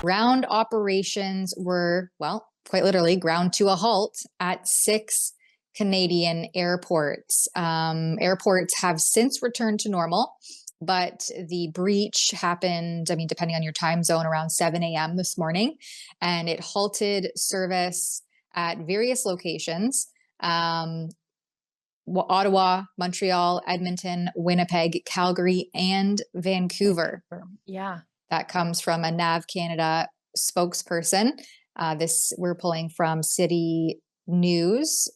Ground operations were, well, quite literally ground to a halt at 6 Canadian airports. Airports have since returned to normal, but the breach happened, I mean, depending on your time zone, around 7 a.m. this morning, and it halted service at various locations. Ottawa, Montreal, Edmonton, Winnipeg, Calgary, and Vancouver. Yeah. That comes from a NAV Canada spokesperson. We're pulling from City News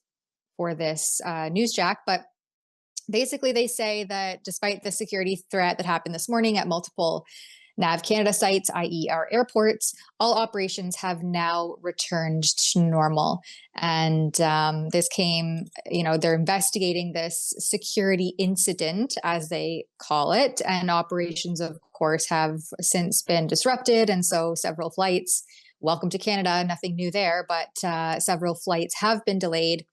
for this news jack, but basically they say that despite the security threat that happened this morning at multiple NAV Canada sites, i.e. our airports, all operations have now returned to normal. And this came, they're investigating this security incident, as they call it, and operations, of course, have since been disrupted. And so several flights, welcome to Canada, nothing new there, but several flights have been delayed.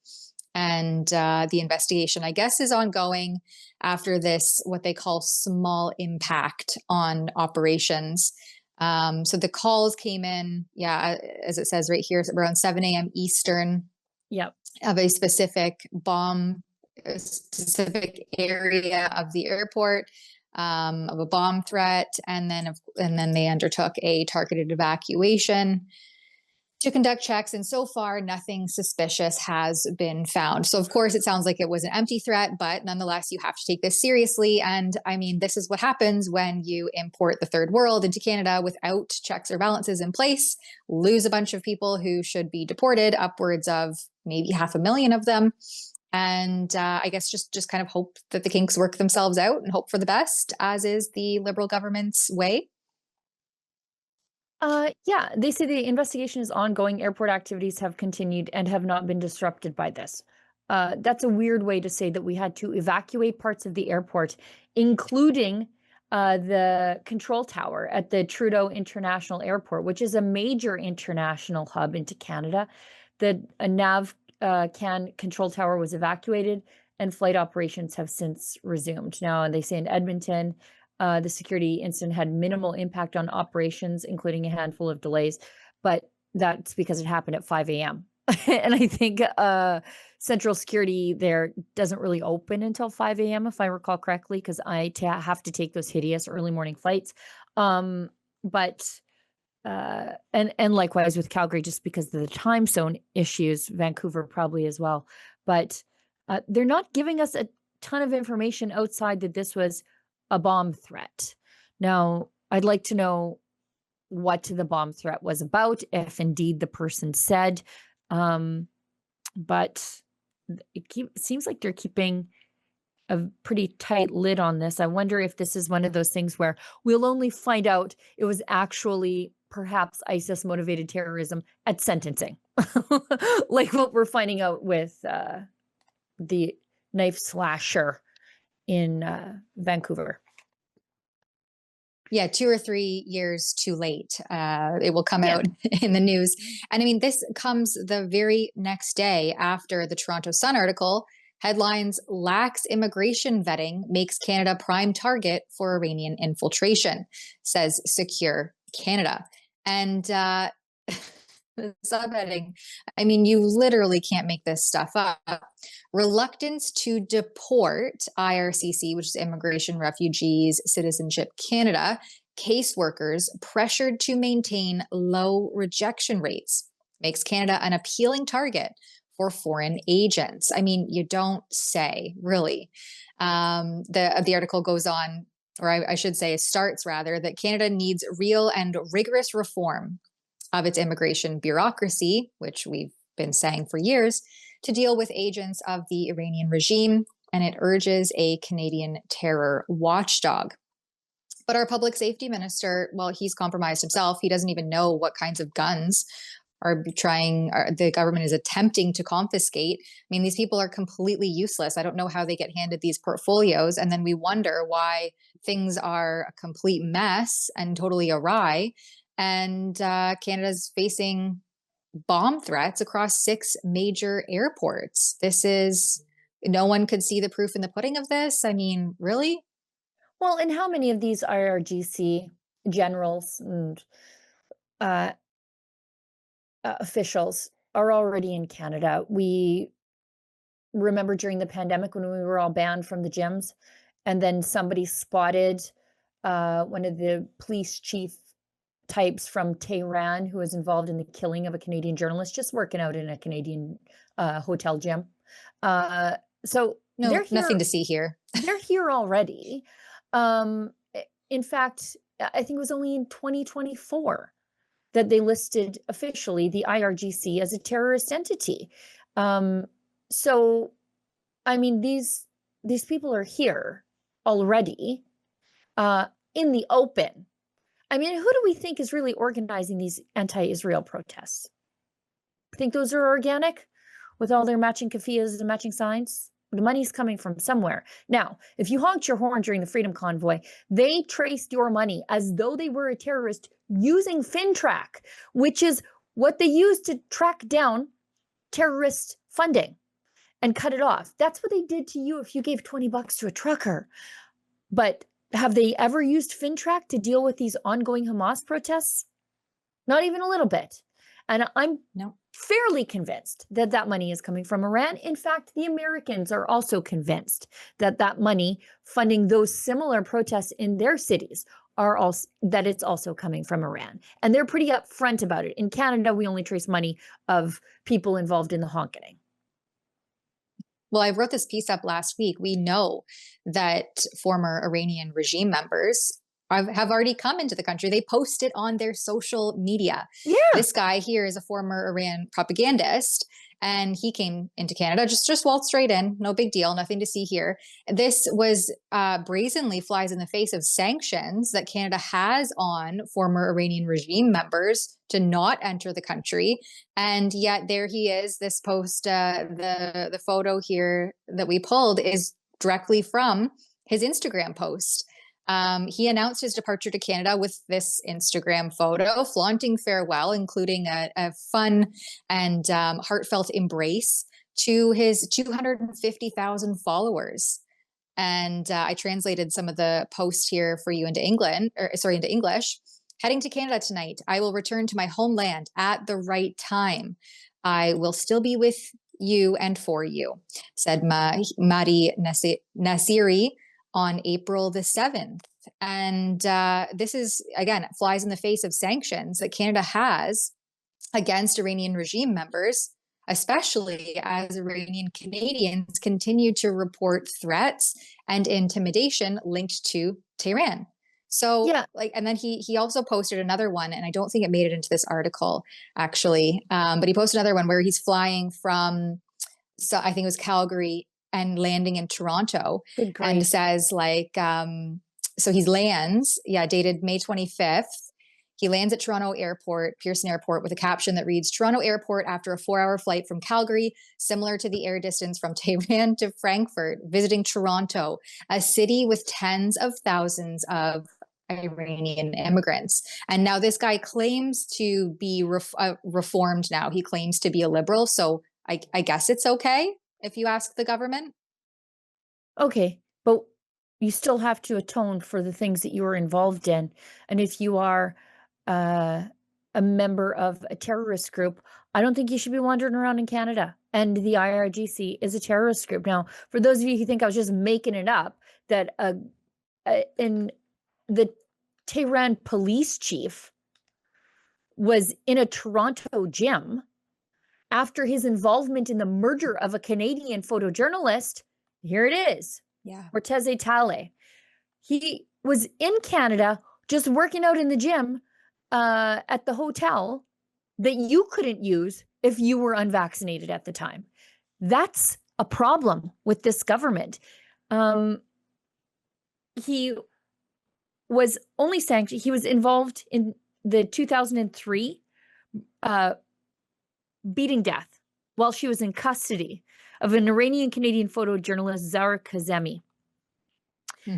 And the investigation, I guess, is ongoing after this, what they call small impact on operations. So the calls came in, as it says right here, around 7 a.m. Eastern. Yep. Of a specific area of the airport, of a bomb threat, and then they undertook a targeted evacuation to conduct checks, and so far nothing suspicious has been found. So of course it sounds like it was an empty threat, but nonetheless you have to take this seriously. And I mean, this is what happens when you import the third world into Canada without checks or balances in place, lose a bunch of people who should be deported, upwards of maybe 500,000 of them. And I guess just kind of hope that the kinks work themselves out and hope for the best, as is the Liberal government's way. Yeah, they say the investigation is ongoing. Airport activities have continued and have not been disrupted by this. That's a weird way to say that we had to evacuate parts of the airport, including the control tower at the Trudeau International Airport, which is a major international hub into Canada. The NAV CAN control tower was evacuated and flight operations have since resumed. Now, they say in Edmonton, the security incident had minimal impact on operations, including a handful of delays, but that's because it happened at 5 a.m. And I think Central Security there doesn't really open until 5 a.m., if I recall correctly, because I have to take those hideous early morning flights. And likewise with Calgary, just because of the time zone issues, Vancouver probably as well. But they're not giving us a ton of information outside that this was a bomb threat. Now, I'd like to know what the bomb threat was about, if indeed the person said. But it seems like they're keeping a pretty tight lid on this. I wonder if this is one of those things where we'll only find out it was actually perhaps ISIS-motivated terrorism at sentencing, like what we're finding out with the knife slasher in Vancouver. Yeah, 2 or 3 years too late. It will come out in the news. And I mean, this comes the very next day after the Toronto Sun article. Headlines: lax immigration vetting makes Canada prime target for Iranian infiltration, says Secure Canada. And subheading, I mean, you literally can't make this stuff up. Reluctance to deport, IRCC, which is Immigration, Refugees, Citizenship Canada, caseworkers pressured to maintain low rejection rates, makes Canada an appealing target for foreign agents. I mean, you don't say, really. The article goes on, or I should say starts rather, that Canada needs real and rigorous reform of its immigration bureaucracy, which we've been saying for years, to deal with agents of the Iranian regime, and it urges a Canadian terror watchdog. But our public safety minister, well, he's compromised himself. He doesn't even know what kinds of guns the government is attempting to confiscate. I mean, these people are completely useless. I don't know how they get handed these portfolios. And then we wonder why things are a complete mess and totally awry. And Canada's facing bomb threats across 6 major airports. No one could see the proof in the pudding of this. I mean, really? Well, and how many of these IRGC generals and uh, officials are already in Canada. We remember during the pandemic when we were all banned from the gyms, and then somebody spotted one of the police chief types from Tehran who was involved in the killing of a Canadian journalist, just working out in a Canadian hotel gym. So No, nothing to see here. They're here already. Um, in fact, I think it was only in 2024 that they listed officially the IRGC as a terrorist entity. So, I mean, these people are here already in the open. I mean, who do we think is really organizing these anti-Israel protests? Think those are organic with all their matching keffiyehs and matching signs? The money's coming from somewhere. Now, if you honked your horn during the Freedom Convoy, they traced your money as though they were a terrorist using FinTrack, which is what they use to track down terrorist funding and cut it off. That's what they did to you if you gave $20 to a trucker. But have they ever used FinTrack to deal with these ongoing Hamas protests? Not even a little bit. And I'm fairly convinced that that money is coming from Iran. In fact, the Americans are also convinced that that money funding those similar protests in their cities are also that it's also coming from Iran. And they're pretty upfront about it. In Canada, we only trace money of people involved in the honking. Well, I wrote this piece up last week. We know that former Iranian regime members have already come into the country. They post it on their social media. Yeah. This guy here is a former Iran propagandist, and he came into Canada, just waltzed straight in, no big deal, nothing to see here. This was brazenly flies in the face of sanctions that Canada has on former Iranian regime members to not enter the country. And yet there he is, this post, the photo here that we pulled is directly from his Instagram post. He announced his departure to Canada with this Instagram photo, flaunting farewell, including a fun and heartfelt embrace to his 250,000 followers. And I translated some of the post here for you into English. Heading to Canada tonight, I will return to my homeland at the right time. I will still be with you and for you, said Madi Nasiri on April the 7th. And this is, again, flies in the face of sanctions that Canada has against Iranian regime members, especially as Iranian Canadians continue to report threats and intimidation linked to Tehran. So, and then he also posted another one, and I don't think it made it into this article, actually, but he posted another one where he's flying from, so I think it was Calgary, and landing in Toronto, and says so he lands, dated May 25th. He lands at Toronto Airport, Pearson Airport, with a caption that reads, Toronto Airport after a 4-hour flight from Calgary, similar to the air distance from Tehran to Frankfurt, visiting Toronto, a city with tens of thousands of Iranian immigrants. And now this guy claims to be reformed now. He claims to be a liberal. So I guess it's okay if you ask the government. Okay, but you still have to atone for the things that you were involved in. And if you are a member of a terrorist group, I don't think you should be wandering around in Canada. And the IRGC is a terrorist group. Now, for those of you who think I was just making it up, that in the Tehran police chief was in a Toronto gym after his involvement in the murder of a Canadian photojournalist. Here it is. Yeah. Orteze Tale. He was in Canada just working out in the gym at the hotel that you couldn't use if you were unvaccinated at the time. That's a problem with this government. He was only sanctioned. He was involved in the 2003 beating death while she was in custody of an Iranian Canadian photojournalist, Zahra Kazemi.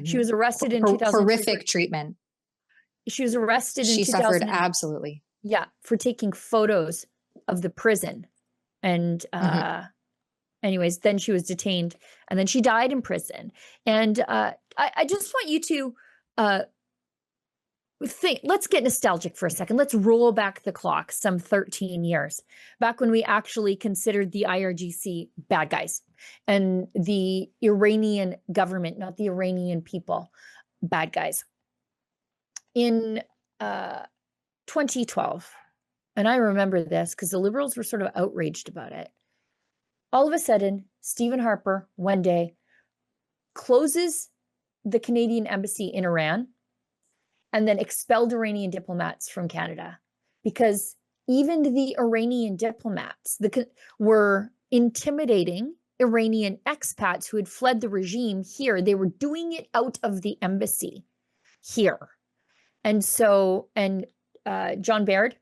She was arrested in 2003. Horrific treatment. She was arrested in 2000. She suffered absolutely. Yeah, for taking photos of the prison. And anyways, then she was detained and then she died in prison. And I just want you to let's get nostalgic for a second. Let's roll back the clock some 13 years, back when we actually considered the IRGC bad guys and the Iranian government, not the Iranian people, bad guys. In 2012, and I remember this because the Liberals were sort of outraged about it. All of a sudden, Stephen Harper one day closes the Canadian embassy in Iran and then expelled Iranian diplomats from Canada, because even the Iranian diplomats were intimidating Iranian expats who had fled the regime here. They were doing it out of the embassy here. And so, John Baird,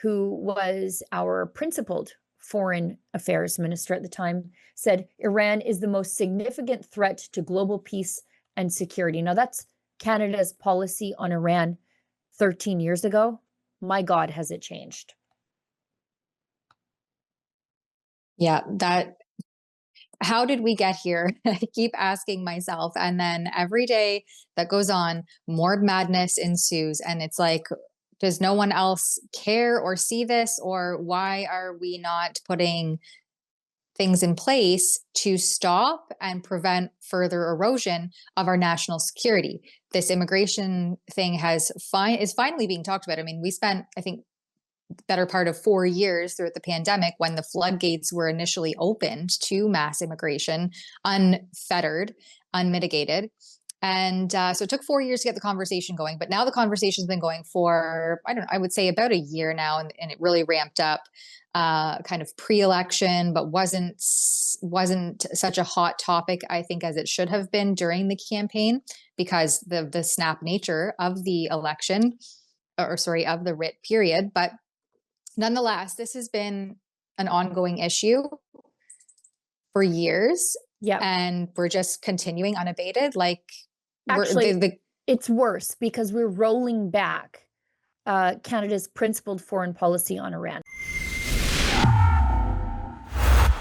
who was our principled foreign affairs minister at the time, said Iran is the most significant threat to global peace and security. Now, that's Canada's policy on Iran 13 years ago. My God, has it changed? Yeah, how did we get here? I keep asking myself. And then every day that goes on, more madness ensues. And it's like, does no one else care or see this? Or why are we not putting things in place to stop and prevent further erosion of our national security? This immigration thing is finally being talked about. I mean, we spent, I think, better part of 4 years throughout the pandemic when the floodgates were initially opened to mass immigration, unfettered, unmitigated. And so it took 4 years to get the conversation going, but now the conversation's been going for, I would say about a year now, and it really ramped up kind of pre-election, but wasn't such a hot topic, I think, as it should have been during the campaign, because the snap nature of the election, of the writ period. But nonetheless, this has been an ongoing issue for years. Yeah. And we're just continuing unabated. Like, actually, it's worse because we're rolling back Canada's principled foreign policy on Iran.